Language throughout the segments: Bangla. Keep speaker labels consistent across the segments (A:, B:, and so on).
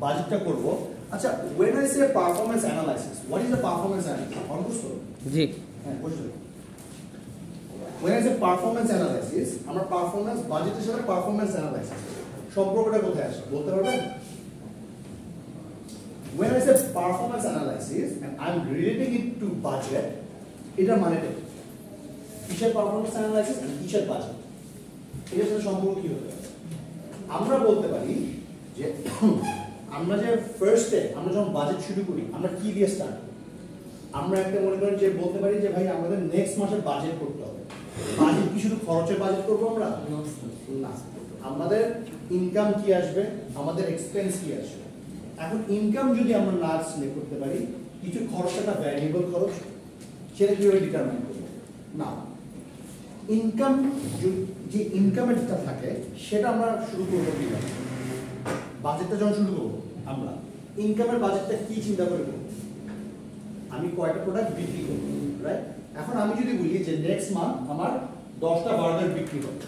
A: বাজেটটা করব। আচ্ছা, when I say performance analysis, what is the performance analysis? বুঝছো?
B: জি
A: হ্যাঁ বুঝছো। when I say performance analysis, আমরা পারফরম্যান্স বাজেটের সাথে পারফরম্যান্স অ্যানালাইসিস সম্পর্কটা কোথায় আসে বলতে পারবেন? when I say performance analysis and I'm relating it to budget, এটা মানেটা কি? কিসের পারফরম্যান্স অ্যানালাইসিস আর কিসের বাজেট, এর সাথে সম্পর্ক কি হতে পারে? আমরা বলতে পারি যে আমরা যে ফার্স্টে আমরা যখন বাজেট শুরু করি আমরা কি দিয়ে স্টার্ট করি? আমরা একটা মনে করেন যে বলতে পারি যে ভাই আমাদের নেক্সট মাসে বাজেট করতে হবে। বাজেট কি শুধু খরচের বাজেট করবো আমরা? না, আমাদের ইনকাম কি আসবে, আমাদের এক্সপেন্স কি আসবে। এখন ইনকাম যদি আমরা না সিলেক্ট করতে পারি, কিছু খরচ একটা ভ্যারিয়েবল খরচ, সেটা কিভাবে ডিটারমাইন করবো? না, ইনকাম যে ইনকামেরটা থাকে সেটা আমরা শুরু করবো কিভাবে? বাজেটটা যখন শুরু করবো আমরা ইনকামের বাজেটটা কি চিন্তা করে করবো? আমি কয়টা প্রোডাক্ট বিক্রি করবো, রাইট? এখন আমি যদি বলি যে নেক্সট মান্থ আমার 10টা বার্গার বিক্রি হবে,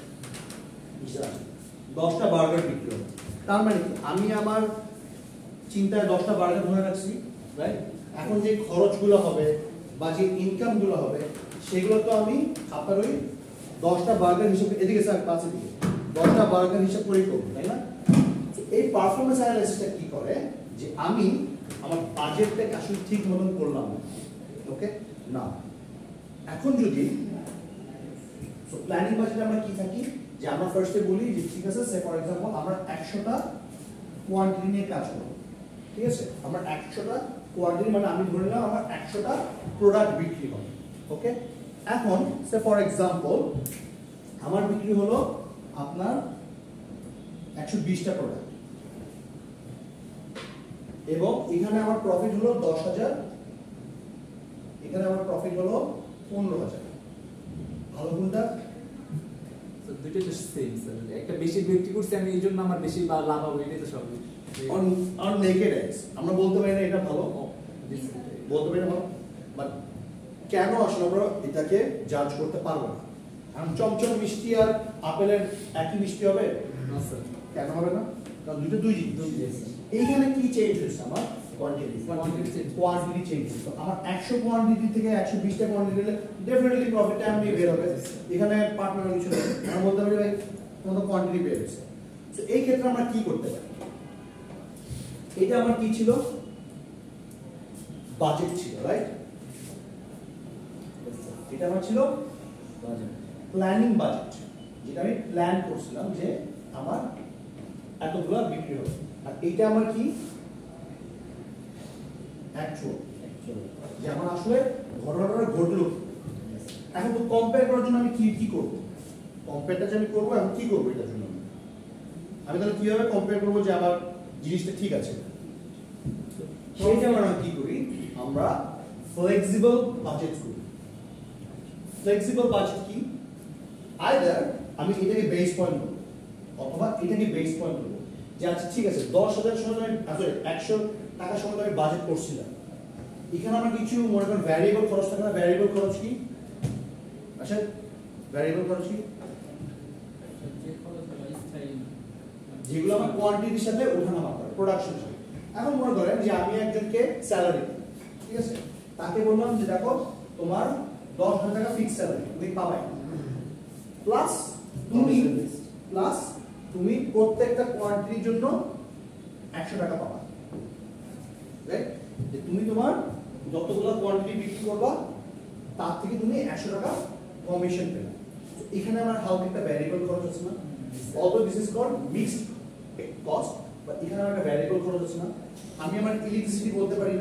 A: 10টা বার্গার বিক্রি হবে, তার মানে কি আমি আমার চিন্তায় 10টা বার্গার ধরে রাখছি, রাইট? এখন যে খরচগুলো হবে বা যে ইনকামগুলো হবে সেগুলো তো আমি আপনার ওই 10টা বার্গার হিসেবে এদিকে স্যার পাশে দিকে 10টা বার্গার হিসেবে করেই করবো, তাই না? এই পারফরম্যান্স অ্যানালাইসিসটা কি করে যে আমি আমার বাজেটটাকে আসলে ঠিক মতন করলাম না, ওকে না। এখন যদি প্ল্যানিং বাজেটে আমরা কি থাকি যে আমরা ফার্স্টে বলি যে ঠিক আছে, সে ফর এক্সাম্পল আমরা 100টা কোয়ান্টিটি নিয়ে কাজ করব, ঠিক আছে? আমরা 100টা কোয়ান্টিটি মানে আমি ধরে নিলাম আমার 100টা প্রোডাক্ট বিক্রি হবে, ওকে? এখন সে ফর এক্সাম্পল আমার বিক্রি হলো আপনার 120টা প্রোডাক্ট এবং এখানে আমার প্রফিট হলো 10,000, এখানে আমার প্রফিট হলো 15,000। ভালো কোনটা?
C: দুটো তো সেম স্যার, একটা বেশি বিক্রি করছি আমি এইজন্য আমার বেশি লাভ হবে, এটাই তো সব।
A: অন নেকেড আইস আমরা বলতে পারি না এটা ভালো, বলতে পারি না ভালো, বাট কেন আসলে আমরা এটাকে জাজ করতে পারবো না? কারণ চমচম মিষ্টি আর আপেলের একই মিষ্টি হবে
C: না স্যার,
A: কেন হবে না? কারণ দুটো দুই জিনিস। এইখানে কি চেঞ্জ হয়েছে? আমার কোয়ান্টিটি চেঞ্জ হয়েছে। আমার 100 কোয়ান্টিটি থেকে 120টা কোয়ান্টিটি হলে ডেফিনেটলি প্রফিটটা আমি বের হবে। এখানে পার্টনার কিছু নেই, আমরা বলতে পারি ভাই তোমাদের কোয়ান্টিটি বের হয়েছে। তো এই ক্ষেত্রে আমরা কি করতে পারি? এটা আমার কি ছিল? বাজেট ছিল, রাইট? এটা আমার ছিল বাজেট, প্ল্যানিং বাজেট, যেটা আমি প্ল্যান করছিলাম যে আমার এতগুলো বিক্রি হবে। আর এইটা আমার কি? অ্যাকচুয়াল, যে আমার আসলে ঘটনাটা ঘটলো। এখন তো কম্পেয়ার করার জন্য আমি কি কি করব? কম্পেয়ারটা যে আমি করবো, এখন কি করবো এটার জন্য? আমি তাহলে কিভাবে কম্পেয়ার করবো যে আমার জিনিসটা ঠিক আছে? সেইটা আমরা কি করি? আমরা ফ্লেক্সিবল বাজেট করি। ফ্লেক্সিবল বাজেট কি? আইদার আমি এটাকে বেস পয়েন্ট করব অথবা এটাকে বেস পয়েন্ট করব যে আচ্ছা ঠিক আছে 10,000 সময় আসলে 100 টাকা সময় আমি বাজেট করছিলাম, এখানে আমার কিছু মনে করেন ভ্যারিয়েবল খরচ থাকে না? ভ্যারিয়েবল খরচ কি? আচ্ছা ভ্যারিয়েবল খরচ কি? যেগুলো আমার কোয়ান্টিটির সাথে ওঠানামা করে, প্রোডাকশন সাথে। এখন মনে করেন যে আমি একজনকে স্যালারি, ঠিক আছে, তাকে বললাম যে দেখো তোমার 10,000 টাকা ফিক্স স্যালারি তুমি পাবাই, প্লাস তুমি প্রত্যেকটা কোয়ান্টিটির জন্য 100 টাকা পাবা, রাইট? যে তুমি তোমার যতগুলো কোয়ান্টিটি বিক্রি করবা তার থেকে তুমি 100 টাকা কমিশন পেলে। এখানে আমার হালকা একটা ভ্যারিয়েবল খরচ আছে না? although this is called mixed cost, but এখানে একটা ভ্যারিয়েবল খরচ আছে না? আমি আমার ইলেকট্রিসিটি বলতে পারি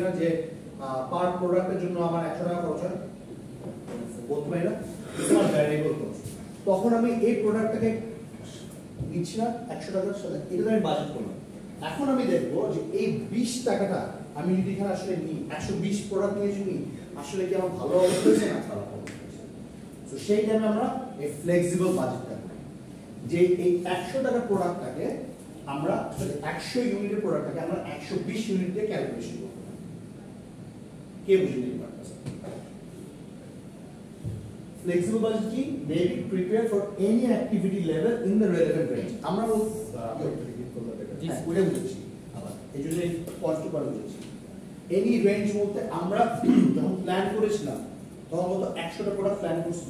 A: না যে পার প্রোডাক্টের জন্য আমার 100 টাকা খরচ হয়, বলতে পারি না? আমার ভ্যারিয়েবল খরচ। তখন আমি এই প্রোডাক্টটাকে নিচ্ছি না 100 টাকার সাথে, এটা আমি বাজেট করলাম। এখন আমি দেখবো যে এই 20 টাকাটা আমি যদি এখানে আসলে নিই, 120 প্রোডাক্ট নিয়ে যদি আসলে কি আমার ভালো অবস্থা হয়েছে না খারাপ অবস্থা হয়েছে। তো সেই টাইমে আমরা এই ফ্লেক্সিবল বাজেটটা করি, যে এই 100 টাকার প্রোডাক্টটাকে আমরা 100 ইউনিটের প্রোডাক্টটাকে আমরা 120 ইউনিট দিয়ে ক্যালকুলেশন করব। কে বুঝে নিতে পারতেছে? Flexible budget key may be prepared for any activity level in the relevant range. আমরা
C: করলো টাকা।
A: হ্যাঁ, ওটা বুঝেছি। আবার এই জন্য কষ্ট করে বুঝেছি। এনি রেঞ্জ বলতে আমরা যখন প্ল্যান করেছিলাম তখন কত 100টা প্রোডাক্ট প্ল্যান করছি,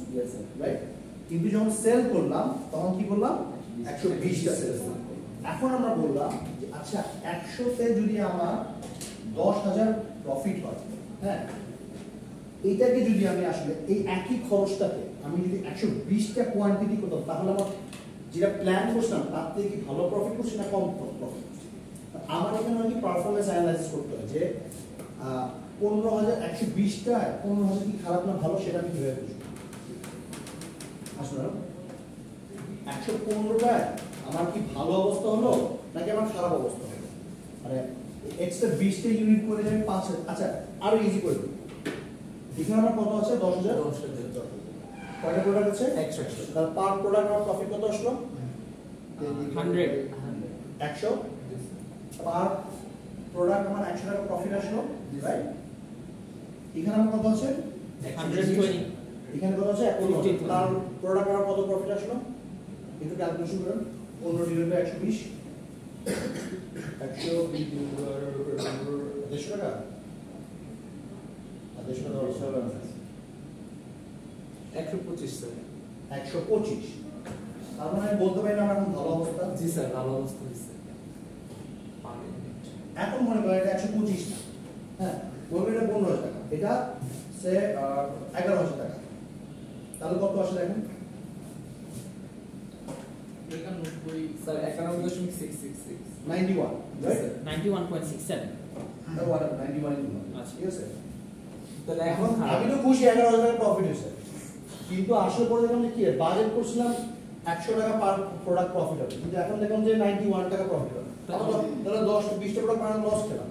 A: রাইট? কিন্তু যখন সেল করলাম তখন কি করলাম? 120টা সেল করলাম। এখন আমরা বললাম যে আচ্ছা 100তে যদি আমার 10,000 প্রফিট হয়, হ্যাঁ, এইটাকে যদি আমি আসলে এই একই খরচটাকে আমি যদি 120টা কোয়ান্টিটি করতাম তাহলে আমার যেটা প্ল্যান করছিলাম তার থেকে কি ভালো প্রফিট করছি না কম প্রফিট? আমার এখানে কি পারফরমেন্স অ্যানালাইসিস করতে হয় যে 15,120টা 15,000 কি খারাপ না ভালো সেটা আমি কিভাবে বুঝবো? আসলে 115টায় আমার কি ভালো অবস্থা হলো নাকি আমার খারাপ অবস্থা হলো? মানে এক্সট্রা 20টা ইউনিট করে আমি 5,000, আচ্ছা আরো ইজি করে দিই। এখানে আমার কত আছে? 10,000। কয়টা প্রোডাক্ট আছে?
C: 100
A: তার পার প্রোডাক্ট আমার প্রফিট কত আসলো?
B: 100
A: 100 পার প্রোডাক্ট আমার 100 টাকা প্রফিট আসলো, রাইট? এখানে আমার কত আছে?
B: 120
A: এখানে কত আছে?
B: 50
A: তার প্রোডাক্ট আমার কত প্রফিট আসলো? একটু ক্যালকুলেশন করেন। 15 ডিভাইড বাই 120 120 150 টাকা। আর 150 টাকা
C: 125 স্যার।
A: 125। তার মানে আমি বলতে পারি না আমার এখন ভালো অবস্থা।
C: জি স্যার, ভালো অবস্থা হয়েছে।
A: এখন মনে করেন এটা 125 না, হ্যাঁ, বলবেন এটা 15,000 টাকা, এটা সে 11,000 টাকা, তাহলে কত আসে দেখেন?
C: Sir 91.666
A: 91, right?
B: 91.67
A: তাহলে 91
B: আচ্ছা।
A: ঠিক আছে।
C: তাহলে
A: এখন
C: এখন
A: আমি তো খুশি 11,000 টাকা প্রফিট হয়েছে, কিন্তু আসলে পরে দেখলাম যে কি বাজেট করছিলাম 100 টাকা পার প্রোডাক্ট প্রফিট হবে, কিন্তু এখন দেখলাম যে 91 টাকা প্রফিট হবে। তাহলে 10-20টা প্রোডাক্ট বানানো লস খেলাম,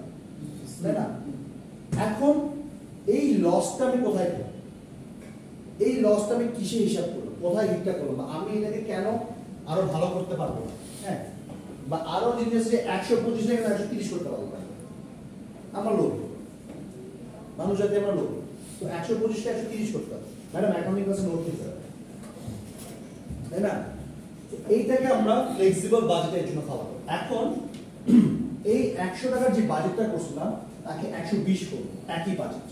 A: তাই না? এখন এই লসটা আমি কোথায় করব? এই লসটা আমি কিসে হিসাব করব? কোথায় হিটটা করব? বা আমি এটাকে কেন আরো ভালো করতে পারবো না? হ্যাঁ, বা আরো জিনিস যে 125 থেকে 130 করতে পারবো না, আমার লোক মানুষ জাতি, আমরা লোক, তো 125 টা 130 করতে হবে। ম্যাডাম অ্যাকাউন্টিং ক্লাসে নোট দিতে হবে, তাই না? তো এইটাকে আমরা ফ্লেক্সিবল বাজেটের জন্য খাওয়া হবে। এখন এই 100 টাকার যে বাজেটটা করছিলাম তাকে 120 করব, একই বাজেট,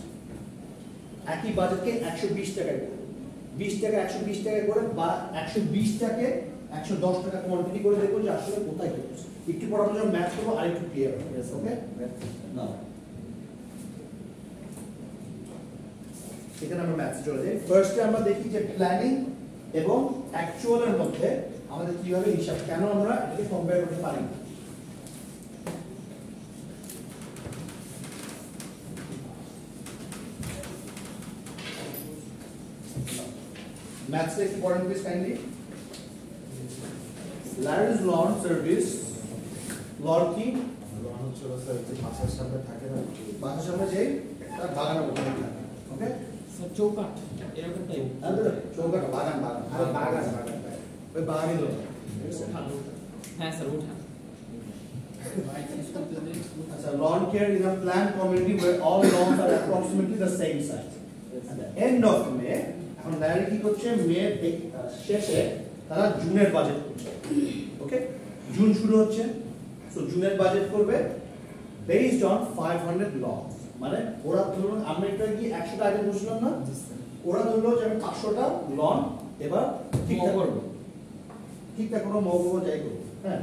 A: একই বাজেটকে 120 টাকায় করব, 20 টাকা 120 টাকায় করে, বা 120 টাকে 110 টাকা কোয়ান্টিটি করে দেখবো যে আসলে কোথায় কি হচ্ছে। একটু পর আমরা যখন ম্যাথ করবো আরেকটু ক্লিয়ার হবে, ওকে? না, এখানে আমরা ম্যাথে চলে যাই। ফার্স্টে আমরা দেখি যে প্ল্যানিং এবং অ্যাকচুয়ালের মধ্যে আমাদের কিভাবে হিসাব, কেন আমরা এটাকে কম্পেয়ার করতে পারি না। Maths একটু পড়েন please kindly. Larry's lawn service, lawn কি?
D: লাউন হচ্ছে স্যার যে বাসার সামনে থাকে না,
A: বাসার সামনে যে তার বাগানের মধ্যে থাকে, ওকে?
B: স্যার চৌকাঠ এরকম টাইপ
A: চৌকাঠ, বাগান, আরে বাগান, ওই বাগানই তো।
B: হ্যাঁ স্যার ওঠা
A: আচ্ছা, lawn care is a planned community where all lawns are approximately the same size. At the end of May, এখন ল্যারি কি করছে? মে শেষে তারা জুনের বাজেট করছে, ওকে? জুন শুরু হচ্ছে, সো জুনের বাজেট করবে বেসড অন 500 লস। মানে ওরা ধরুন, আমরা এটা কি 100টা আগে বুঝলাম না, ওরা ধরলো যে আমি 500টা লন এবার ঠিকঠাক করবো, ঠিকঠাক কোনো মৌগো যাই করবো, হ্যাঁ।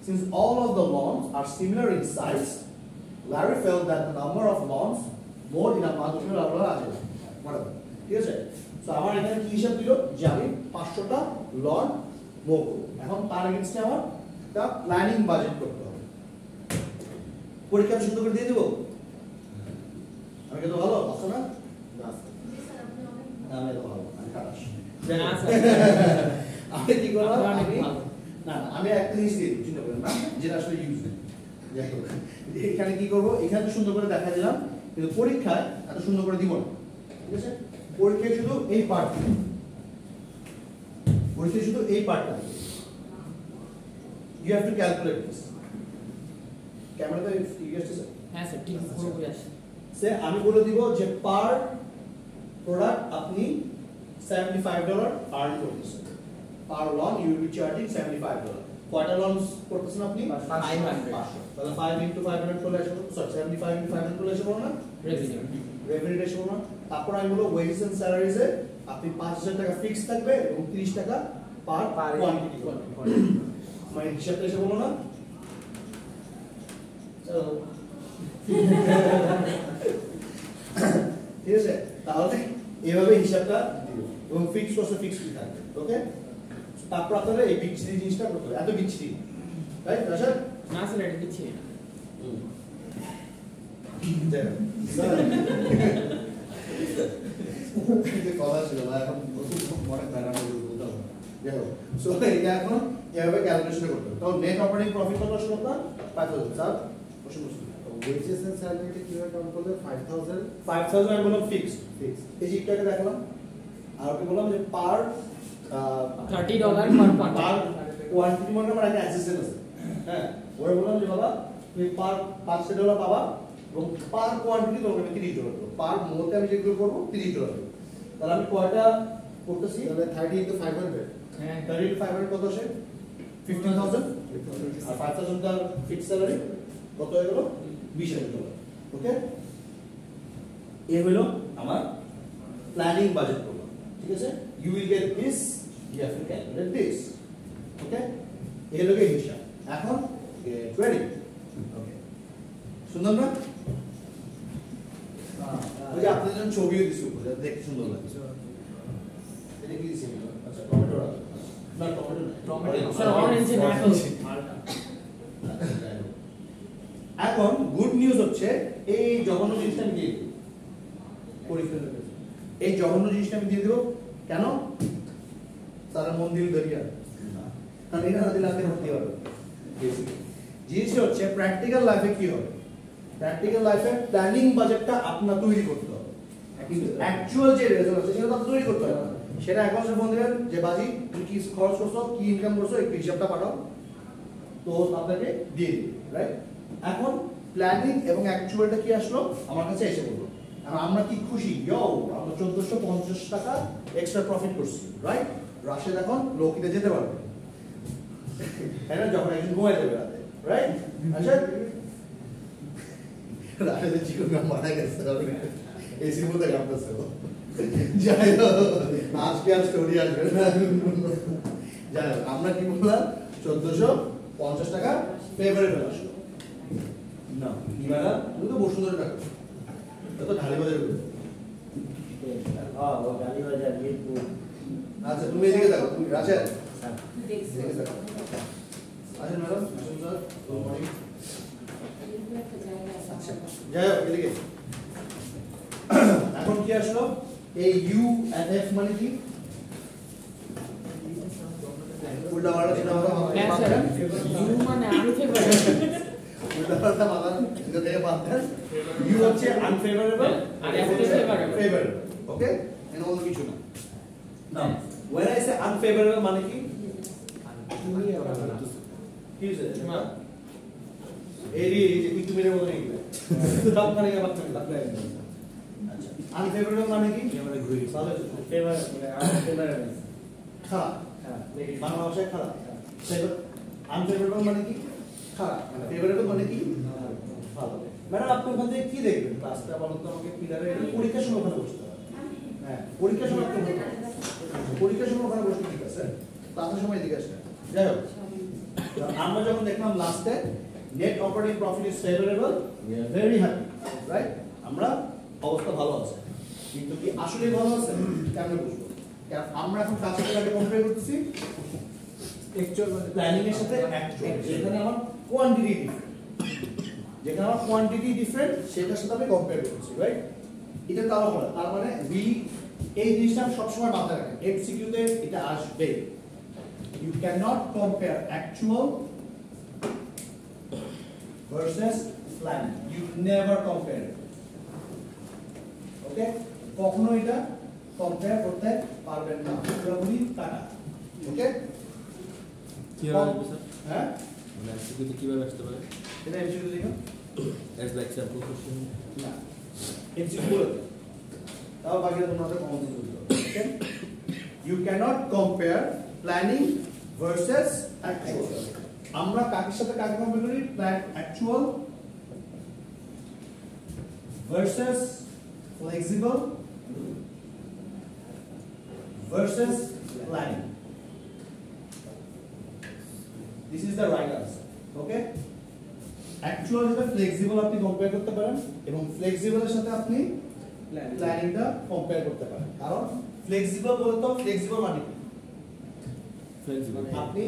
A: Since all of the lawns are similar in size, Larry felt that the number of lawns more in a month will allow whatever. ঠিক আছে? তো আমার এখানে কি হিসাব দিল যে আমি 500টা লন মৌ করবো। এখন তার এগেইনস্টে আমার একটা প্ল্যানিং বাজেট করতে হবে। পরীক্ষা শুদ্ধ করে দিয়ে দেবো? আমি কিন্তু ভালো আছে না? না, আমি তো ভালো, আমি খারাপ।
B: না স্যার
A: আমি কি করলাম?
B: আপনারা অনেক
A: আমি
B: ভালো।
A: না, আমি একটা জিনিস দিয়ে দিই, চিন্তা করেন না, যেটা আসলে ইউজ নেই। এখানে কি করবো? এখানে তো সুন্দর করে দেখা দিলাম, কিন্তু পরীক্ষায় এত সুন্দর করে দিব না, ঠিক আছে? পরীক্ষায় শুধু এই পার্ট, পরীক্ষায় শুধু এই পার্টটা you have to calculate this. ক্যামেরাতে ঠিক আছে স্যার?
B: হ্যাঁ স্যার ঠিক পুরোপুরি আসে
A: সে আমি বলে দিব যে পার প্রোডাক্ট আপনি $75 আর্ন করতেছেন, per loan you will be charging $75, কয়টা লঞ্চ করতেছেন আপনি?
B: 500
A: তাহলে 5 into 500 চলে আসবে, সরি 75 into 500 চলে আসবে না?
B: রেভিনিউ
A: রেভিনিউ রেশিও না। তারপর আমি বলবো ওয়েজেস এন্ড স্যালারিজে আপনি 5000 টাকা ফিক্স থাকবে এবং 30 টাকা পার কোয়ান্টিটি মানে হিসাবটা এসে বলো না? ঠিক আছে, তাহলে এইভাবে হিসাবটা দিও এবং ফিক্স কস্ট ফিক্স কি থাকবে, ওকে? তারপর আপনারা এই বিচ্ছিরি জিনিসটা করতে হবে, এত বিচ্ছিরি, রাইট রাশাদ?
B: না স্যার এটা দিচ্ছি না
A: কথা ছিল না, এখন অনেক প্যারামিটার বলতে হবে। দেখো সো এটা এখন এভাবে ক্যালকুলেশন করতে হবে। তো নেট অপারেটিং প্রফিট কত আসলো আপনার? 5000 স্যার প্রশ্ন করছি।
D: ওয়েজেস এন্ড স্যালারিটা কিভাবে কাউন্ট করলে 5000
A: 5000 আমি বললাম ফিক্স
D: ফিক্স
A: এই জিটাকে দেখালাম আর ওকে বললাম যে পার
B: $30
A: পার কোয়ান্টিটি মনে আমার একটা অ্যাসিস্ট্যান্ট আছে, হ্যাঁ ওরা বললাম যে বাবা তুমি পার $500 পাবা এবং পার কোয়ান্টিটি তোমাকে আমি $30 দেবো, পার মোতে আমি যেগুলো করবো $30 দেবো। তাহলে আমি কয়টা করতেছি?
D: তাহলে 30 into 500
B: হ্যাঁ
A: 3500 কত আসে? 15000 আর 5000 টার ফিক্স স্যালারি কত হয়ে গেল? $20000। ওকে, এই হলো আমার প্ল্যানিং বাজেট প্রোগ্রাম, ঠিক আছে? You will get this, you have to calculate this, okay? এই হলো গিয়ে হিসাব। এখন গেট রেডি, ওকে? সুন্দর না? ওই যে আপনাদের জন্য ছবিও দিছি উপরে, যাতে দেখতে সুন্দর লাগে। এটা কি দিছি? আচ্ছা টমেটো না, টমেটো না,
C: tomato.
B: Sir orange and apple
A: এখন গুড নিউজ হচ্ছে এই জঘন্য জিনিসটা আমি দিয়ে দেবো পরীক্ষা দেবে, এই জঘন্য জিনিসটা আমি দিয়ে দেবো কেন? সারা মন্দির দরিয়া কারণ এটা না দিলে আপনি ভর্তি হবে। জিনিসটা হচ্ছে প্র্যাকটিক্যাল লাইফে কি হবে, প্র্যাকটিক্যাল লাইফে প্ল্যানিং বাজেটটা আপনার তৈরি করতে হবে, কিন্তু অ্যাকচুয়াল যে রেজাল্ট আছে সেটা তো তৈরি করতে হবে না। সেটা অ্যাকাউন্টে ফোন দেবেন যে বাজি তুমি কি খরচ করছো, কি ইনকাম করছো, একটু হিসাবটা পাঠাও, তো আপনাকে দিয়ে দিই, রাইট? এখন প্ল্যানিং এবং অ্যাকচুয়ালটা কি আসলো আমার কাছে এসে বললো, আর আমরা কি খুশি, ইয়ো আমরা 1450 টাকা এক্সট্রা প্রফিট করছি, রাইট? রাশেদ এখন লোকিতে যেতে পারবে, তাই না? যখন একজন ঘুমাই যাবে রাতে, রাইট? আচ্ছা রাশেদের চিকন গাম মারা গেছে, এসির মধ্যে গামতেছে, যাই হোক আজকে আর স্টোরি আসবে না। যাই হোক আমরা কি বললাম 1450 টাকা ফেভারেবল আসলো না, ইমারা তুমি তো বসুন্ধরা টাকা তো ঢালি বাজার করে,
E: হ্যাঁ ও গালি বাজার মিরপুর
A: আচ্ছা তুমি এদিকে দেখো, তুমি রাশেদ
E: দেখছি
A: এদিকে দেখো। আচ্ছা ম্যাডাম, স্যার গুড মর্নিং। আচ্ছা যাই হোক এদিকে এখন কি আসলো, এই ইউ এন্ড এফ মানে কি? উল্টা পাল্টা চিন্তা ভাবনা
B: হ্যাঁ স্যার ইউ মানে আনফেভারেবল
A: উল্টা পাল্টা মাথা চিন্তা থেকে বাদ দেন। ইউ হচ্ছে আনফেভারেবল
B: আর F হচ্ছে favorable।
A: ফেভারেবল, ওকে? এর অন্য কিছু না। নাও when I say unfavorable মানে কি?
C: তুমি
A: কি হইছে? এই যে কি তুমি বলতে নেই সব মানে আবার তুমি লাগবে। আচ্ছা আনফেভারেবল মানে কি?
C: ক্যামেরা ঘুরে গেছে।
A: ভালো
E: ফেভার মানে আমার ফেভারেবল
A: খারাপ,
E: হ্যাঁ
A: বাংলা ভাষায় খারাপ। আনফেভারেবল মানে কি? খারাপ। ফেভারেবল মানে কি? ভালো। ম্যাডাম আপনি ওখান থেকে কি দেখবেন? ক্লাসটা বলুন তো আমাকে, কি দাঁড়ায়? পরীক্ষার সময় ওখানে বসতে হবে। হ্যাঁ পরীক্ষার সময় আপনি বলতে হবে। পরীক্ষার সময় ওখানে বসতে ঠিক আছে, ক্লাসের সময় এদিকে আসেন। যাই হোক আমরা যখন দেখলাম লাস্টে net operating profit is favourable, we are very happy, right? আমরা অবস্থা ভালো আছে, কিন্তু কি আসলে ভালো আছে কেমনে বুঝবো? কারণ আমরা এখন কাজের সাথে কম্পেয়ার করতেছি
C: অ্যাকচুয়াল মানে
A: প্ল্যানিং এর সাথে অ্যাকচুয়াল, যেখানে আমার কোয়ান্টিটি ডিফারেন্ট, যেখানে আমার কোয়ান্টিটি ডিফারেন্ট সেটার সাথে আমি কম্পেয়ার করছি, রাইট? এটা তার মানে বি এই জিনিসটা সবসময় মাথায় রাখেন, এমসিকিউতে এটা আসবে। You cannot compare actual versus planning. You never compare it. Okay? কখনো এটা কম্পেয়ার করতে পারবেন না, পুরোপুরি টাকা। ওকে?
F: কিভাবে আসবে স্যার?
A: হ্যাঁ?
F: মানে এমসিকিউতে কিভাবে আসতে পারে?
A: এটা এমসিকিউ দেখুন।
F: As like sample question.
A: না। এমসিকিউ বলতে তাও বাকিটা তোমাদের কমন সেন্স বুঝতে হবে। ওকে? You cannot compare planning versus actual. আমরা কাকের সাথে কাকে কম্পেয়ার করি? Plan actual versus flexible versus planning. This is the right answer. Okay, actual সাথে ফ্লেক্সিবল আপনি কম্পেয়ার করতে পারেন এবং ফ্লেক্সিবলের সাথে আপনি প্ল্যানিংটা কম্পেয়ার করতে পারেন। কারণ ফ্লেক্সিবল বলতে ফ্লেক্সিবল মানে কি?
F: ফ্লেক্সিবল
A: আপনি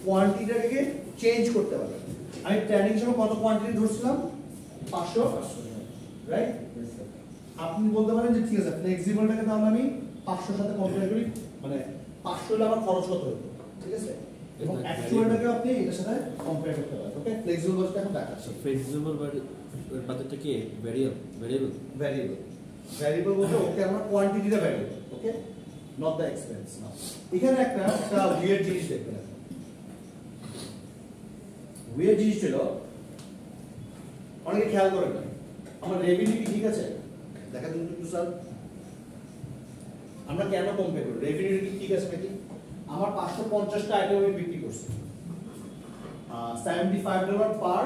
A: কোয়ান্টিটিটাকে চেঞ্জ করতে পারবেন। আমি প্ল্যানিং সময় কত কোয়ান্টিটি ধরছিলাম? 500, রাইট? আপনি বলতে পারেন যে ঠিক আছে ফ্লেক্সিবলটাকে তাহলে আমি 500 সাথে কম্পেয়ার করি, মানে 500 হলে আমার খরচ কত হতো, ঠিক আছে? এবং অ্যাকচুয়ালটাকে আপনি এটার সাথে কম্পেয়ার করতে পারেন। ওকে, ফ্লেক্সিবল বলতে এখন দেখাচ্ছি।
F: ফ্লেক্সিবল বাজেটটা কি ভেরিয়েবল
A: ভ্যারিয়েবল বলতে ওকে আমরা কোয়ান্টিটিটা variable, okay, not the expense. Now এখানে একটা উইয়ার্ড জিনিস দেখবেন। উইয়ার্ড জিনিস ছিল অনেকে খেয়াল করেন না, আমার রেভিনিউ কি ঠিক আছে? দেখা দিন একটু স্যার, আমরা কেন কম্পেয়ার করি? রেভিনিউ কি ঠিক আছে নাকি? আমার 550টা আইটেম আমি বিক্রি করছি, $75 পার,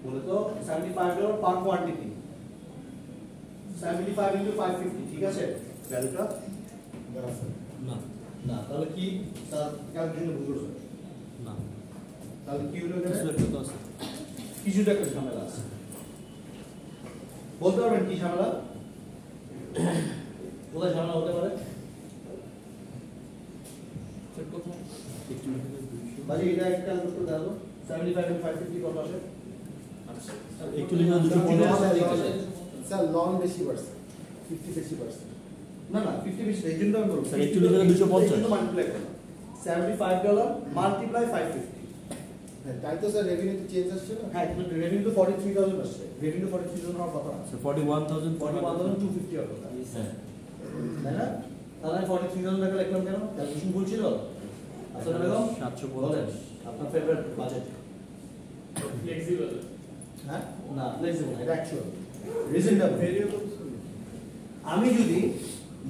A: বলে তো $75 পার কোয়ান্টিটি, 75 into 550, ঠিক আছে ভ্যালুটা?
F: না
A: না, তাহলে কি স্যার ক্যালকুলেশন ভুল করছে?
F: না
A: তাহলে কি হলো?
F: কিছু একটা তো আছে।
A: কিছুটা একটা ঝামেলা আছে, বলতে পারবেন কি ঝামেলা? কোথায় ঝামেলা হতে পারে? বাজি এটা একটা ক্যালকুলেট করে দাও। 75 and 550 কত আসে?
F: একটু লিখে 250
D: স্যার লং বেশি বাড়ছে, 50 বেশি বাড়ছে।
A: না না 50 বেশি, এই জন্য আমি বলবো
F: স্যার, একটু লিখে 250
A: মাল্টিপ্লাই করো। $75 মাল্টিপ্লাই 550।
D: হ্যাঁ তাই তো স্যার রেভিনিউ তো চেঞ্জ আসছে না।
A: হ্যাঁ, কিন্তু রেভিনিউ তো 43,000 আসছে। রেভিনিউ 43,000 হওয়ার কথা না।
F: 41,250
A: 41,250 হবে।
F: হ্যাঁ
A: তাই না? তাহলে আমি 43,000 টাকা লিখলাম কেন? ক্যালকুলেশন ভুল ছিল? আসলে বেগম
F: 750
A: আপনার ফেভারিট বাজেট
B: ফ্লেক্সিবল।
A: হ্যাঁ না ফ্লেক্সিবল, এটা অ্যাকচুয়াল রিজনেবল ভেরিয়েবল। আমি যদি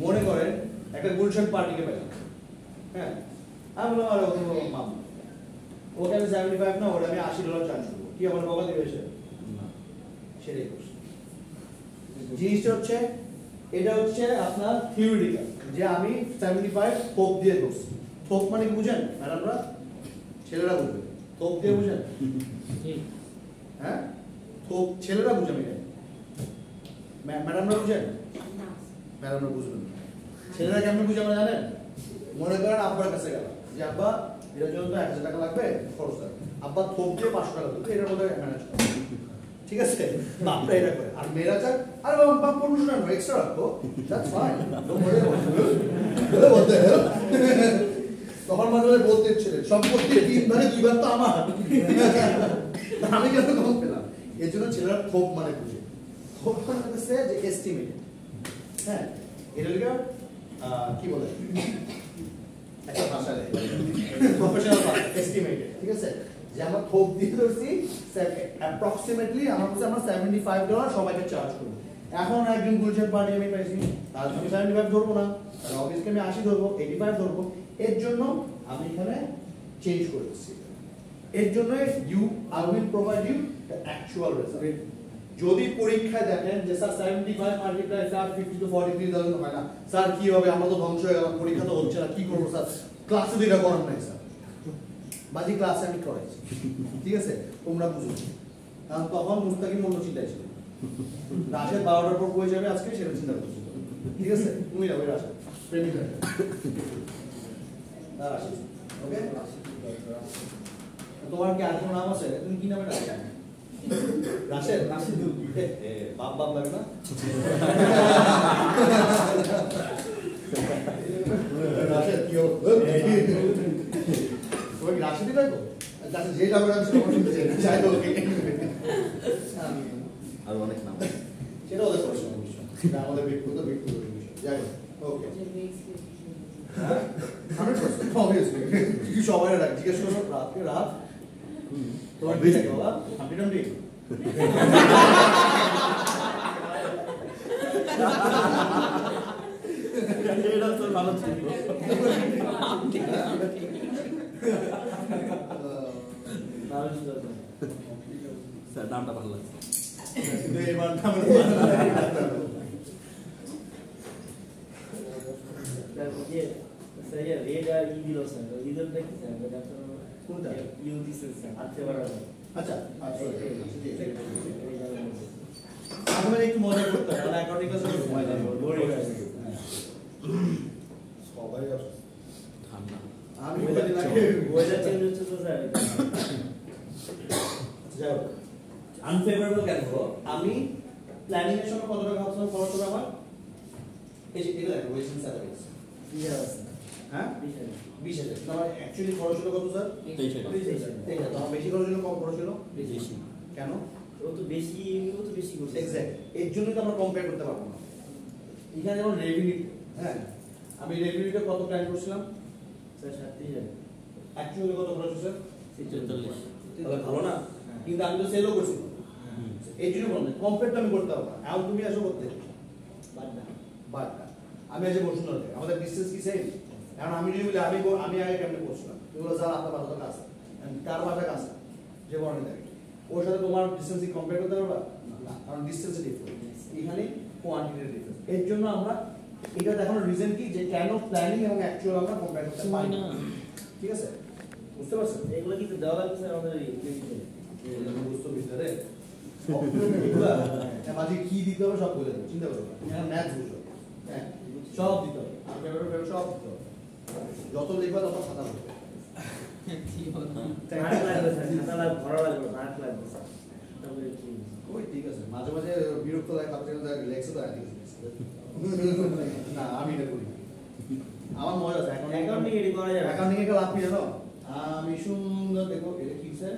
A: মনে করেন একটা গুলশান পার্টিকে পেলাম, হ্যাঁ, আমি বললাম আরে ওকে মাম, ওকে আমি 75 না, ওটা আমি $80 চার্জ করবো, কি আমার বাবা দিবে সে?
F: না
A: সেটাই করছে। জিনিসটা হচ্ছে, এটা হচ্ছে আপনার থিওরিটিক্যাল, যে আমি 75 থোক দিয়ে করছি। থোক মানে কি বুঝেন ম্যাডামরা? ছেলেরা বুঝবে। থোক দিয়ে বুঝেন? হ্যাঁ, থোক ছেলেরা বুঝে, আমি ম্যাডামরা বুঝেন? ম্যাডামরা বুঝবেন না। ছেলেরা কেমন বুঝে আমরা জানেন? মনে করেন আব্বার কাছে গেলাম যে আব্বা এটার জন্য তো 1000 টাকা লাগবে খরচ আছে, আব্বা থোক দিয়ে 500 টাকা দিতে, এটার মধ্যে ম্যানেজ করে, ঠিক আছে? বাপরা এটা করে। আর মেয়েরা চাক আরে বাবা 1500 টাকা এক্সট্রা রাখবো, that's fine, don't worry about it. তখন মাঝে মাঝে বলতে ছিল সম্পত্তি 3 ভাগে 2 ভাগ তো আমার, আমি কেন কম পেলাম? এর জন্য ছেলেরা থোক মানে বুঝে। থোক মানে হচ্ছে যে এস্টিমেট, হ্যাঁ, এটা লিখা কি বলে একটা ভাষা প্রফেশনাল ভাষা, এস্টিমেটেড, ঠিক আছে? যে আমরা থোক দিয়ে ধরছি অ্যাপ্রক্সিমেটলি আমার কাছে আমরা $75 সবাইকে চার্জ করবো। এখন একজন গুলশান পার্টি আমি পাইছি, তাহলে আমি 75 ধরবো না, তাহলে অবভিয়াসলি আমি 80 ধরবো, 85 ধরবো। এর জন্য আমি এখানে চেঞ্জ করে দিচ্ছি। এর জন্য you I will provide you the actual result. যদি পরীক্ষায় দেখেন যে স্যার 75 মাল্টিপ্লাই স্যার 50 to 43,000 হয় না, স্যার কি হবে, আমরা তো ধ্বংস হয়ে গেলাম, পরীক্ষা তো হচ্ছে না, কি করবো স্যার? ক্লাসে তো এটা করার নাই স্যার, বাজি ক্লাসে আমি করাইছি, ঠিক আছে? তোমরা বুঝো, কারণ তখন মুস্তাকিম অন্য চিন্তায় ছিল, রাশেদ 12টার পর বয়ে যাবে আজকে, সেটা চিন্তা করছিল, ঠিক আছে? তুমি যাবে রাশেদ প্রেমিক হয়ে রাশেদ, ওকে? তোমার কি আর কোনো নাম আছে? তুমি কি নামে ডাকো? রাশেদ? বাপ বাপ লাগে না? রাশেদ কি তোমার কি রাশেদই ডাকো? আচ্ছা, যে ডাকো আমি সেটা শুনতে চাই, চাই তো
F: আর অনেক নাম
A: সেটা ওদের প্রশ্ন, এটা আমাদের ব্যক্তিগত বিষয়, যাই হোক, ওকে। 100% obviously কি সবাই রাখ জিজ্ঞেস করো রাতকে রাত তোমার কি থাকে বাবা? হাম্পি ডাম্পি
F: এটা তো ভালো ছিল।
E: তাহলে কি করবে?
F: স্যার নামটা ভালো লাগছে।
A: কিন্তু এবার আমরা
E: তারপর যে স্যার রেড আর ই দিল স্যার রিজনটা কি স্যার এটা তো
A: কোনটা?
E: ইউ দিছে স্যার আনতে পারা যায়
A: আচ্ছা আমাদের একটু মজা করতে হবে অ্যাকাউন্টিং ক্লাসে সময় লাগে
E: বোরিং আছে
D: সবাই আসে।
F: ঠান্ডা।
A: আমি কদিন আগে
E: ওয়েদার চেঞ্জ হচ্ছে তো স্যার
A: যাও আনফেভারেবল কেন হলো আমি প্ল্যানিং এর সময় কত টাকা ভাবছিলাম খরচ হবে আমার এই যে এটা দেখো ওয়েস্টিং স্যালারিজ
E: ইয়া আছে
A: হ্যাঁ
E: বিশাল
A: 20,000 আমার অ্যাকচুয়ালি খরচ হলো কত স্যার
F: 23,000
A: ঠিক আছে আমার বেশি খরচ হলো কম খরচ হলো
F: বেশি।
A: কেন
E: ও তো বেশি করছে
A: এক্স্যাক্ট এর জন্য তো আমরা কম্পেয়ার করতে পারবো না এখানে যেমন রেভিনিউ হ্যাঁ আমি রেভিনিউটা কত প্ল্যান করছিলাম
E: স্যার 37,000
A: অ্যাকচুয়ালি কত খরচ হচ্ছে
F: 43
A: তাহলে ভালো না কিন্তু আমি তো সেলও করছি এই জন্য বললাম কম্পেয়ারটা আমি করতে পারবো না এখন তুমি আসো করতে
E: বাড্ডা
A: বাটটা আমি আজ বসুন আমাদের ডিসটেন্স কি সেম এখন আমি যদি বলি আমি আগে কেমনে বসলাম এগুলো যারা আপনার বাসা কাজ কার বাসা কাজ যে বর্ণে থাকে ওর সাথে তোমার ডিসটেন্স কম্পেয়ার করতে পারবা না কারণ ডিসটেন্সের ডিফারেন্স এখানে কোয়ান্টিটির ডিফারেন্স এর জন্য আমরা এটা দেখানোর রিজন কি যে কেন প্ল্যানিং এবং অ্যাকচুয়াল আমরা কম্পেয়ার করতে পারি না ঠিক আছে বুঝতে পারছেন
E: এগুলো কিন্তু দেওয়া লাগছে স্যার আমাদের ইউটিউবে
A: এগুলো বুঝতে ভিতরে এগুলা মাঝে কি দিতে হবে সব বলে দেবো চিন্তা করো এখন ম্যাথ বুঝো হ্যাঁ সব দিতে হবে আর পেপার সব দিতে হবে যত লিখবা তত খাতা লিখবে
E: নাক লাগবে স্যার খাতা লাগবে ভরা লাগবে নাক লাগবে স্যার তারপরে কি
A: ওই ঠিক আছে মাঝে মাঝে বিরক্ত লাগে কাপড় লেখছে তো একদিন না আমি এটা করি আমার মজা আছে
E: অ্যাকাউন্টিং এডি করা যাবে
A: অ্যাকাউন্টিং এর লাভ কি জানো আমি সুন্দর দেখো এটা কি স্যার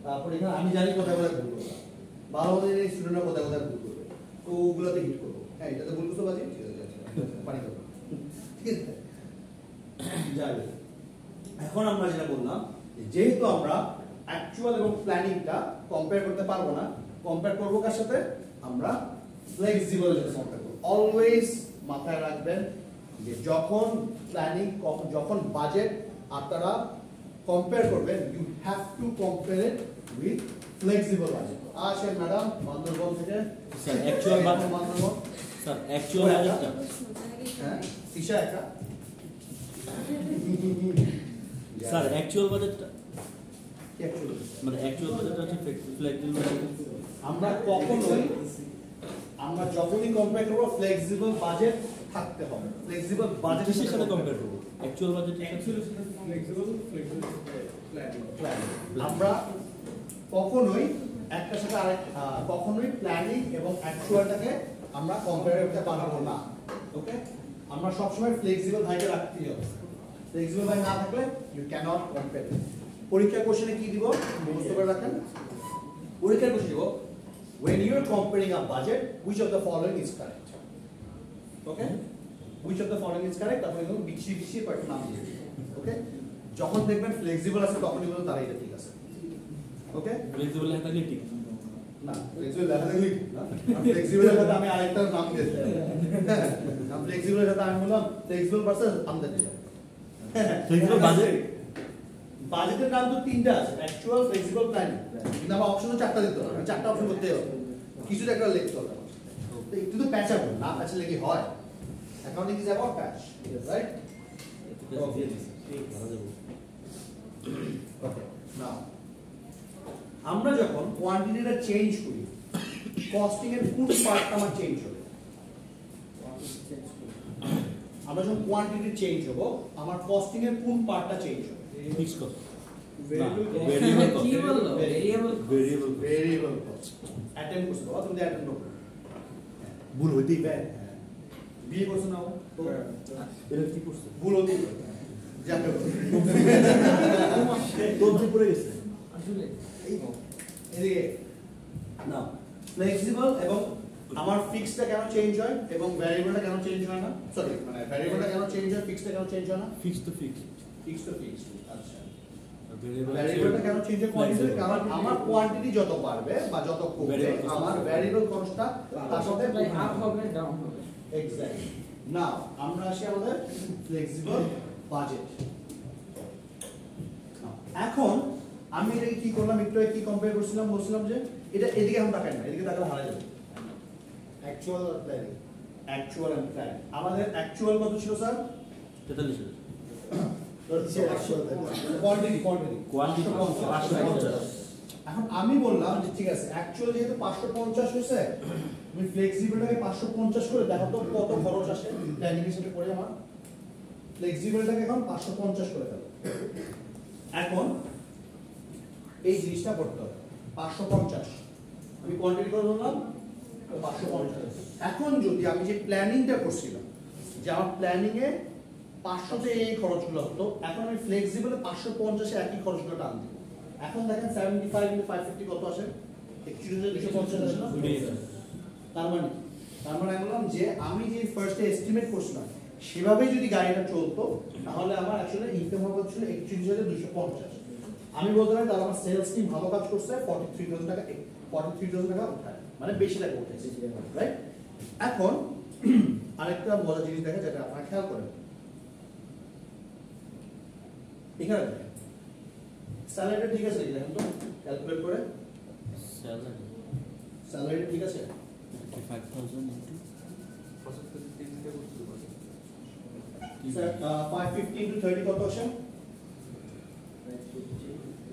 A: তারপরে এখানে আমি জানি কোথায় কোথায় ভুল করবো ভালো মতো জানি স্টুডেন্টরা কোথায় কোথায় ভুল করবে তো ওগুলোতে হিট করবো হ্যাঁ এটাতে ভুল করতে পারি ঠিক আছে পানি করবো ঠিক আছে যাই হোক। এখন আমরা যেটা বললাম যে যেহেতু আমরা অ্যাকচুয়াল এবং প্ল্যানিংটা কম্পেয়ার করতে পারবো না কম্পেয়ার করবো কার সাথে আমরা ফ্লেক্সিবল সাথে কম্পেয়ার করবো অলওয়েজ মাথায় রাখবেন যে যখন প্ল্যানিং যখন বাজেট আপনারা কম্পেয়ার করবেন you have to compare it with flexible budget আসেন ম্যাডাম বান্দরবন থেকে
F: sir actual
A: Bandarban
F: sir actual বাজেটটা
A: হ্যাঁ তিশা একা
F: স্যার অ্যাকচুয়াল বাজেটটা
A: কি actual?
F: মানে অ্যাকচুয়াল বাজেটটা হচ্ছে ফ্লেক্সিবল
A: আমরা কখনোই আমরা যখনই কম্পেয়ার করবো ফ্লেক্সিবল বাজেট থাকতে হবে ফ্লেক্সিবল বাজেটের
F: কিসের সাথে কম্পেয়ার করব অ্যাকচুয়াল বাজেট
A: আমরা কখনোই একটার সাথে আরেক কখনোই প্ল্যানিং এবং অ্যাকচুয়ালটাকে আমরা কম্পেয়ার করতে পারবো না ওকে আমরা সবসময় ফ্লেক্সিবল ভাইকে রাখতেই হবে ফ্লেক্সিবল ভাই না থাকলে ইউ ক্যানট কম্পেয়ার পরীক্ষা কোশ্চেনে কি দিব মুখস্থ করে রাখেন পরীক্ষার কোশ্চেন দিব when you are comparing a budget which of the following is correct okay which of the following is correct আপনি কিন্তু বিচি বিচি পার্ট নাম দিয়ে ওকে যখন দেখবেন ফ্লেক্সিবল আছে তখনই বলুন তারা এটা ঠিক আছে ওকে
F: ফ্লেক্সিবল লেখা থাকলে ঠিক
A: না ফ্লেক্সিবল লেখা থাকলে না ফ্লেক্সিবলের সাথে আমি আরেকটা নাম দিয়ে দিই না ফ্লেক্সিবলের সাথে আমি বললাম ফ্লেক্সিবল ভার্সেস আমাদের
F: ফ্লেক্সিবল বাজেট
A: বাজেটের নাম তো তিনটা আছে অ্যাকচুয়াল ফ্লেক্সিবল প্ল্যানিং কিন্তু আমার অপশনও চারটা দিতে হবে চারটা অপশন করতে হবে কিছু একটা লিখতে হবে তো একটু তো প্যাচাবো না প্যাচালে কি হয় অ্যাকাউন্টিং ইজ অ্যাবাউট প্যাচ রাইট ওকে নাও আমরা যখন কোয়ান্টিটিটা চেঞ্জ করি কস্টিং এর কোন পার্টটা আমার চেঞ্জ হবে আমরা যখন কোয়ান্টিটি চেঞ্জ হবো আমার কস্টিং এর কোন পার্টটা চেঞ্জ হবে
F: ফিক্স কস্ট
C: কি বললো
F: ভেরিয়েবল
A: ভেরিয়েবল কস্ট অ্যাটেম্প করছো বাবা তুমি অ্যাটেম্প করো
F: ভুল হইতেই
A: ব্যাড বিয়ে করছো না তো
F: এটা কি করছে
A: ভুল হতেই পারে যাকে
F: তথ্য পড়ে গেছে
C: আসলে
A: এদিকে না ফ্লেক্সিবল এবং আমার ফিক্সডটা কেন চেঞ্জ হয় এবং ভ্যারিয়েবলটা কেন চেঞ্জ হয় না সরি মানে ভ্যারিয়েবলটা কেন চেঞ্জ হয় ফিক্সডটা কেন চেঞ্জ হয় না
F: ফিক্স তো ফিক্স
A: ফিক্স তো ফিক্স আচ্ছা
F: ভেরিয়েবল
A: ভ্যারিয়েবলটা কেন চেঞ্জ হয় কোয়ান্টিটি কারণ আমার কোয়ান্টিটি যত বাড়বে বা যত কমবে
F: Variable cost
A: আমার ভ্যারিয়েবল কস্টটা তার সাথে
C: আপ হবে ডাউন হবে
A: এক্স্যাক্টলি নাও আমরা আসি আমাদের ফ্লেক্সিবল বাজেট এখন আমি এটাকে কি করলাম, একটু আগে কি কম্পেয়ার করছিলাম, বলছিলাম যে এটা এদিকে এখন তাকাই না, এদিকে তাকালে হারা যাবে।
D: Actual planning.
A: Actual and plan, আমাদের অ্যাকচুয়াল কত ছিল স্যার?
F: 43,000
A: কোয়ান্টিটি
F: কোয়ান্টিটি 550
A: এখন আমি বললাম যে ঠিক আছে অ্যাকচুয়াল যেহেতু 550 হয়েছে, আমি ফ্লেক্সিবলটাকে 550 করে দেখো তো কত খরচ আসে প্ল্যানিং এর সাথে করে আমার ফ্লেক্সিবলটাকে এখন 550 করে দাও। এখন এই জিনিসটা করতে হবে 550, আমি কোয়ান্টিটি করে বললাম 550। এখন যদি আমি যে প্ল্যানিংটা করছিলাম যে আমার প্ল্যানিং এ 500 তে এই খরচগুলো হতো, এখন আমি ফ্লেক্সিবলে 550 এ একই খরচগুলো টান দিব। এখন দেখেন 75 into 550 কত আসে? 61,250 আসে না? তার মানে আমি বললাম যে আমি যে ফার্স্টে এস্টিমেট করছিলাম সেভাবেই যদি গাড়িটা চলতো তাহলে আমার আসলে ইনকাম হবে ছিল 61,250। আমি বলতে পারি তাহলে আমার সেলস টিম ভালো কাজ করছে, 43,000 টাকা উঠায়, মানে বেশি টাকা উঠেছে, রাইট? এখন আরেকটা মজার জিনিস দেখা যেটা আপনারা খেয়াল করেন, এখানে দেখেন স্যালারিটা ঠিক আছে নাকি দেখেন তো, ক্যালকুলেট করে স্যালারিটা ঠিক আছে?
F: 55,000 into
A: 550 into 30 কত আসে?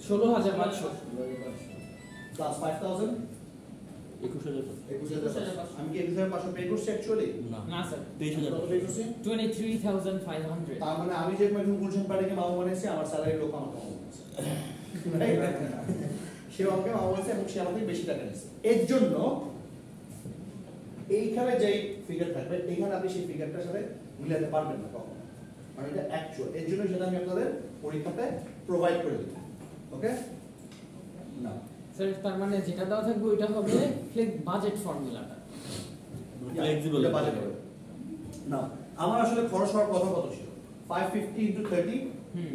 B: 16,500
A: প্লাস 5,000
F: 21,000
A: আমি কি 21,500 পে করছি অ্যাকচুয়ালি?
B: না স্যার,
A: কত
F: 23,000
A: পে করছি?
B: 23,500
A: তার মানে আমি যে একজন গুলশান পাড়াকে মামু বানিয়েছি, আমার স্যালারি লোক আমার কম বানিয়েছে। সে আমাকে মামু বানিয়েছে এবং সে আমাকে বেশি টাকা নিয়েছে। এর জন্য এইখানে যেই ফিগার থাকবে এইখানে আপনি সেই ফিগারটার সাথে মিলাতে পারবেন না কখনো, মানে এটা অ্যাকচুয়াল। এর জন্য সেটা আমি আপনাদের পরীক্ষাতে প্রোভাইড করে দেব। ওকে না
B: স্যার, তার মানে যেটা দেওয়া থাকবে ওইটা হবে বাজেট ফর্মুলাটা।
F: ফ্লেক্সিবল
A: বাজেট হবে না। আমার আসলে খরচ হওয়ার কথা কত ছিল? 550 into 30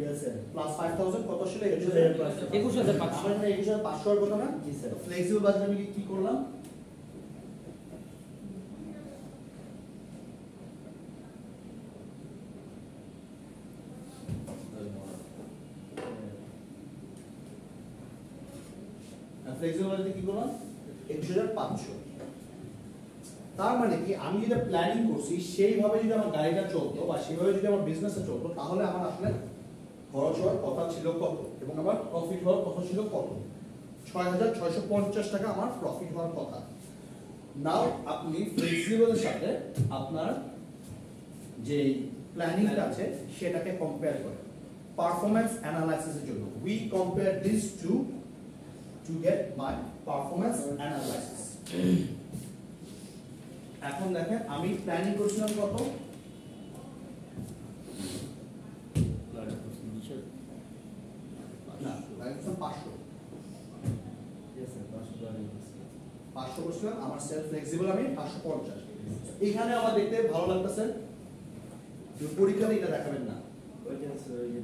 E: Yes, sir.
A: প্লাস 5,000 কত ছিল?
E: 21,500
B: 21,500
A: আমার এখানে 21,500 হওয়ার কথা না?
E: জি, স্যার।
A: ফ্লেক্সিবল বাজেট আমি কি করলাম? ফ্লেক্সিবল বাজেটে কি করলাম? 21,500। তার মানে কি আমি যেটা প্ল্যানিং করছি সেইভাবে যদি আমার গাড়িটা চলতো বা সেভাবে যদি আমার বিজনেসটা চলতো তাহলে আমার আসলে খরচ হওয়ার কথা ছিল কত এবং আমার প্রফিট হওয়ার কথা ছিল কত? 6,650 টাকা আমার প্রফিট হওয়ার কথা। নাও আপনি ফ্লেক্সিবলের সাথে আপনার যে প্ল্যানিংটা আছে সেটাকে কম্পেয়ার করেন পারফরম্যান্স অ্যানালাইসিসের জন্য। We compare this to get my performance analysis. এখন দেখেন আমি প্ল্যানিং করছিলাম কত? না, প্ল্যানিং করছিলাম 500
E: Yes, sir. 500
A: করছিলাম। আমার সেলফ ফ্লেক্সিবল আমি 550। এখানে আমার দেখতে ভালো লাগতেছে, পরীক্ষাতে এটা দেখাবেন না,
E: ওইটা স্যার ওই যে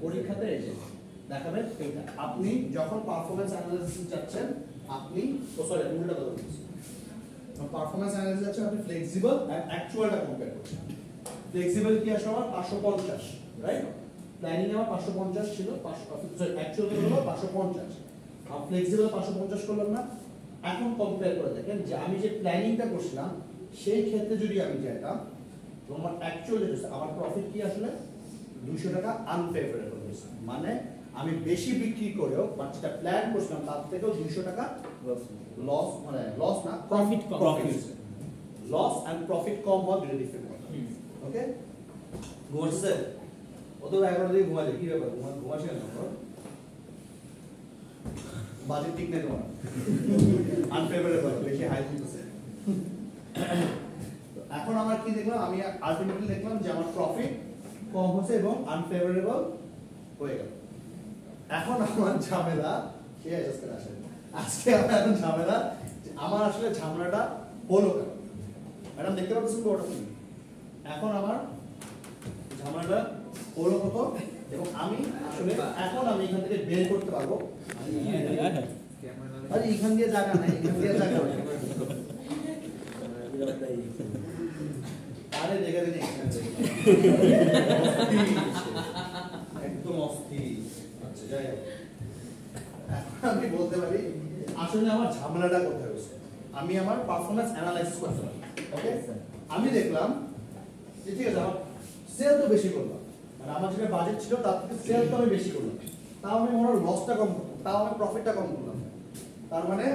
A: পরীক্ষাতে এই যে দেখাবেন এইটা। আপনি যখন পারফরম্যান্স অ্যানালাইসিস যাচ্ছেন আপনি সরি উল্টা কথা বলছি, পারফরম্যান্স অ্যানালাইসিস যাচ্ছেন আপনি ফ্লেক্সিবল আর অ্যাকচুয়ালটা কম্পেয়ার করছেন। ফ্লেক্সিবল কি আসলে আমার 550, রাইট? প্ল্যানিং আমার 550 ছিল, সরি অ্যাকচুয়াল হলো 550, আর ফ্লেক্সিবল 550 করলাম না। এখন কম্পেয়ার করে দেখেন যে আমি যে প্ল্যানিংটা করছিলাম সেই ক্ষেত্রে যদি আমি যেতাম আমার অ্যাকচুয়াল যেটা আমার প্রফিট কি আসলে 200 টাকা আনফেভারেবল হয়েছে, মানে আমি বেশি বিক্রি করেও বাট যেটা প্ল্যান করছিলাম তার থেকেও 200 টাকা লস, মানে লস না
B: Profit কম।
A: লস এন্ড প্রফিট কম হওয়ার দুটো ডিফারেন্ট কথা। ওকে ঘুমাচ্ছে অত 11 দিকে ঘুমালে কি ব্যাপার? ঘুমাচ্ছে না বাজেট ঠিক নেই তোমার, আনফেভারেবল বেশি হাই দিতেছে। এখন আমার কি দেখলাম? আমি আলটিমেটলি দেখলাম যে আমার প্রফিট কম হচ্ছে এবং আনফেভারেবল হয়ে গেল। এখন আমার ঝামেলা আজকে আমার এখন ঝামেলা আমার আসলে ঝামেলাটা হলো কেন? ম্যাডাম দেখতে পাচ্ছেন তো ওটা কি? এখন আমার ঝামেলাটা হলো কত এবং আমি আসলে এখন আমি এখান থেকে বের করতে পারবো। আরে এখান দিয়ে জায়গা নাই, এখান দিয়ে জায়গা নাই। আরে দেখে দিন একদম অস্থির। আচ্ছা যাই হোক। এখন আমি বলতে পারি আসলে আমার ঝামেলাটা কোথায় হয়েছে। আমি আমার পারফরম্যান্স অ্যানালাইসিস করতে পারি। ওকে, আমি দেখলাম যে ঠিক আছে আমার সেল তো বেশি করলাম, মানে আমার যেটা বাজেট ছিল তার থেকে সেল তো আমি বেশি করলাম, তাও আমি আমার লসটা কম করলাম, তাও আমি প্রফিটটা কম করলাম। তার মানে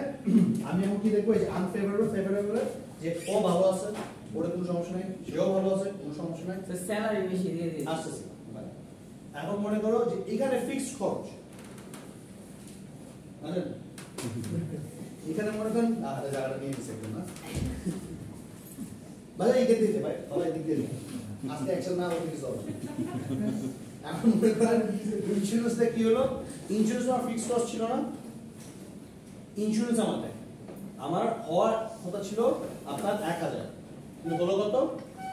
A: আমি এখন কি দেখবো, এই যে আনফেভারেবল ফেভারেবল, যে ও ভালো আছে ওটা কোনো সমস্যা নেই, সেও ভালো আছে কোনো সমস্যা নেই,
B: স্যালারি বেশি দিয়ে দিই।
A: আসতেছে। এখন মনে করো যে এখানে ফিক্সড খরচ, মানে এখানে মনে করেন জায়গাটা নিয়ে নিচ্ছে একদম না ভাই, এই দিক দিয়ে ভাই, ভালো এই দিক দিয়ে আজকে অ্যাকশন না হলে কিছু হবে না। এখন মনে করেন ইন্স্যুরেন্সটা কি হলো, ইন্স্যুরেন্স আমার ফিক্সড কস্ট ছিল না, ইন্স্যুরেন্স আমার হওয়ার কথা ছিল আপনার 1000, কিন্তু হলো কত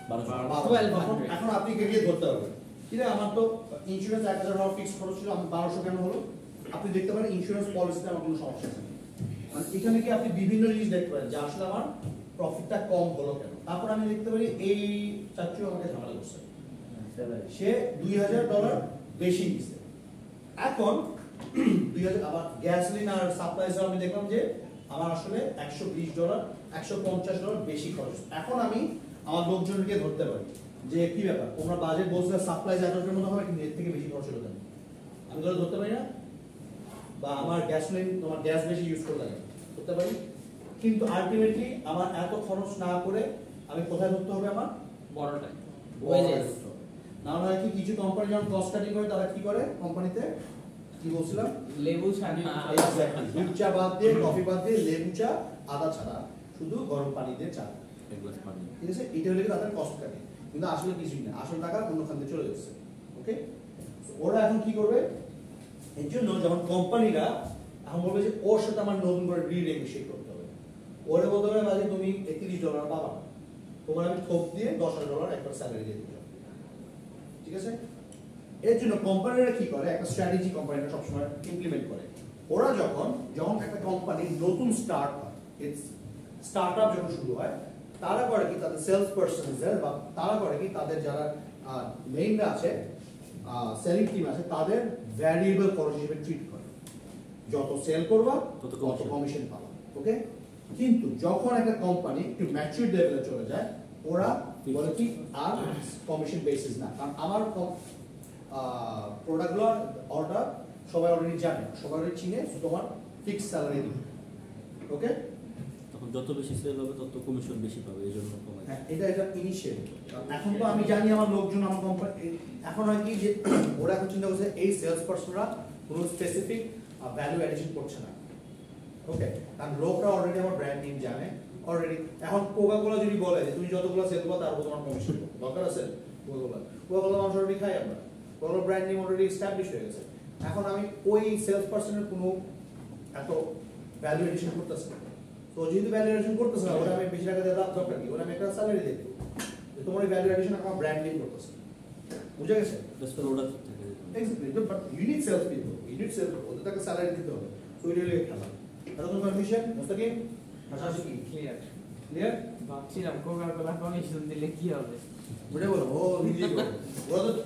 A: 1200। এখন আপনি গিয়ে ধরতে পারবেন ঠিক আছে, আমার তো ইন্স্যুরেন্স 1000 হওয়ার ফিক্সড খরচ ছিল, আমি 1200 কেন হলো। আপনি দেখতে পারেন ইন্স্যুরেন্স পলিসিতে আমার কোনো সমস্যা নেই, মানে এখানে কি আপনি বিভিন্ন জিনিস দেখতে পারেন যে আসলে আমার প্রফিটটা কম হলো কেন। তারপর আমি দেখতে পারি এই চাচু আমাকে ঝামেলা করছে, সে $2000 বেশি দিচ্ছে। এখন 2000 আবার গ্যাসলিন আর সাপ্লাইজ আমি দেখলাম যে আমার আসলে $120 $150 বেশি খরচ। এখন আমি আমার লোকজনকে ধরতে পারি যে কি ব্যাপার, তোমরা বাজেট বলছো সাপ্লাইজ 1000 মতো হবে, কিন্তু এর থেকে বেশি খরচ হলো কেন, আমি ধরে ধরতে পারি না। বা আমার গ্যাসলিন, তোমার গ্যাস বেশি ইউজ করতে লাগে করতে পারি, কিন্তু আলটিমেটলি আমার এত খরচ না করে আমি কোথায় ধরতে হবে, আমার
B: বড়টাই
A: ওয়েজেস। না হয় কি কিছু কোম্পানি যখন কস্ট কাটিং করে তারা কি করে, কোম্পানিতে কি বলছিলাম,
B: লেবু ছাড়া
A: দুধ চা বাদ দিয়ে, কফি বাদ দিয়ে, লেবু চা আদা ছাড়া শুধু গরম পানি দিয়ে চা,
F: এক গ্লাস পানি।
A: ঠিক আছে, এটা হলে তাদের কস্ট কাটে, কিন্তু আসলে কিছুই না, আসল টাকা অন্যখান থেকে চলে যাচ্ছে। ওকে, ওরা এখন কি করবে, এর জন্য যখন কোম্পানিরা এখন বলবে যে ওর সাথে আমার নতুন করে রিনেগোশিয়েট করতে হবে, ওরা বলতে পারে বাজে তুমি $31 পাবা, তোমার আমি থোক দিয়ে $10,000 একবার স্যালারি দিয়ে দিলাম, ঠিক আছে। এর জন্য কোম্পানিরা কি করে, একটা স্ট্র্যাটেজি কোম্পানিরা সবসময় ইমপ্লিমেন্ট করে। ওরা যখন একটা কোম্পানি নতুন স্টার্ট হয়, স্টার্টআপ যখন শুরু হয়, তারা করে কি তাদের সেলস পার্সনদের বা তারা করে কি তাদের যারা মেইনরা আছে, সেলিং টিম আছে, তাদের ভ্যারিয়েবল খরচ হিসেবে ট্রিট করে, যত সেল করবা
F: তত
A: তত কমিশন পাবা। ওকে, কিন্তু যখন একটা কোম্পানি একটু ম্যাচুর লেভেলে চলে যায়, ওরা বলে কি আর কমিশন বেসিস না, কারণ আমার প্রোডাক্টগুলোর অর্ডার সবাই অলরেডি জানে, সবাই অলরেডি চিনে, তোমার ফিক্স স্যালারি দিবে। ওকে,
F: তখন যত বেশি সেল হবে তত কমিশন বেশি পাবে, এই জন্য কমায়।
A: হ্যাঁ, এটা ইনিশিয়াল। এখন তো আমি জানি আমার লোকজন, আমার কোম্পানি, এখন হয় কি যে ওরা এখন চিন্তা করছে এই সেলস পার্সনরা কোনো স্পেসিফিক ভ্যালু অ্যাডিশন করছে না। ওকে, কারণ লোকরা অলরেডি আমার ব্র্যান্ড নেম জানে অলরেডি। এখন কোকা-কোলা যদি বলে যে তুমি যতগুলো সেল করো তার উপর তোমার কমিশন দরকার আছে, কোকা-কোলা মানুষ অলরেডি খাই, আমরা Coca brand name already establish হয়ে গেছে। এখন আমি ওই সেলস পার্সনের কোনো এত ভ্যালু এডিশন করতেছি না, তো যেহেতু ভ্যালু এডিশন করতেছে না, ওরা আমি বেশি টাকা দিয়ে লাভ দরকার কি, ওরা আমি একটা স্যালারি দেখবো, তোমার এই ভ্যালু এডিশন আমার ব্র্যান্ড নেম করতেছে, বুঝে গেছে।
F: জাস্ট অর্ডার থাকে।
A: Exactly, but you need sales people, you need sales, ওদের তাকে স্যালারি দিতে হবে, তো এটা হলো খেলা। এটা কোনো কনফিউশন মুস্তাকিম, আশা করি
B: ক্লিয়ার।
A: ক্লিয়ার।
B: ভাবছিলাম কোকা-কোলা কমিশন দিলে কি হবে।
A: বুঝে বলো, ও নিজেই বলো,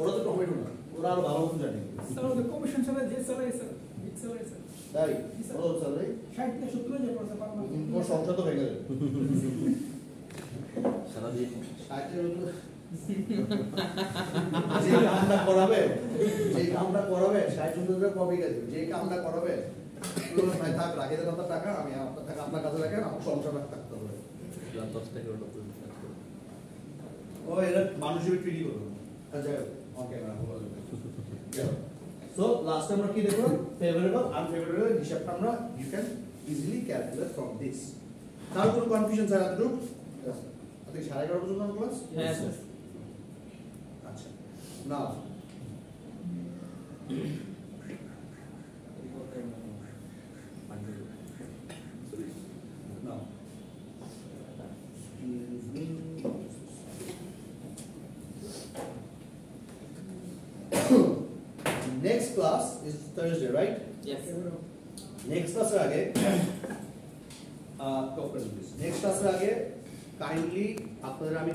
A: ওরা তো টমেটো না, ওরা আরো ভালো মতো জানে।
G: স্যার ওদের কমিশন ছাড়া যে salary sir fix salary sir
A: তাই বলো স্যালারি
G: 60 থেকে 70 হাজার পড়ছে পার মাসে।
A: তোমার সংসার তো হয়ে গেল
F: সারাদিন
A: যে কামটা করাবে 60 কবে গেছে, যে কামটা করাবে ভাই থাক রাখে দেন আপনার টাকা, আমি আপনার টাকা আপনার কাছে রাখেন, আমার সংসার থাকতে হবে।
F: 10 টাকা অর্ডার করে
A: ও এরা মানুষের ট্রিটি করবে। আচ্ছা ওকে না বলা যাবে। সো লাস্ট আমরা কি দেখব, ফেভারেবল আনফেভারেবল হিসাবটা আমরা you can easily calculate from this. তার কোনো কনফিউশন স্যার এতটুকু? আপনি 11:30 পর্যন্ত ক্লাস?
B: হ্যাঁ স্যার।
A: আচ্ছা নাও নাও next class is Thursday, right?
B: Yes.
A: Next class এর আগে next class এর আগে kindly আপনাদের আমি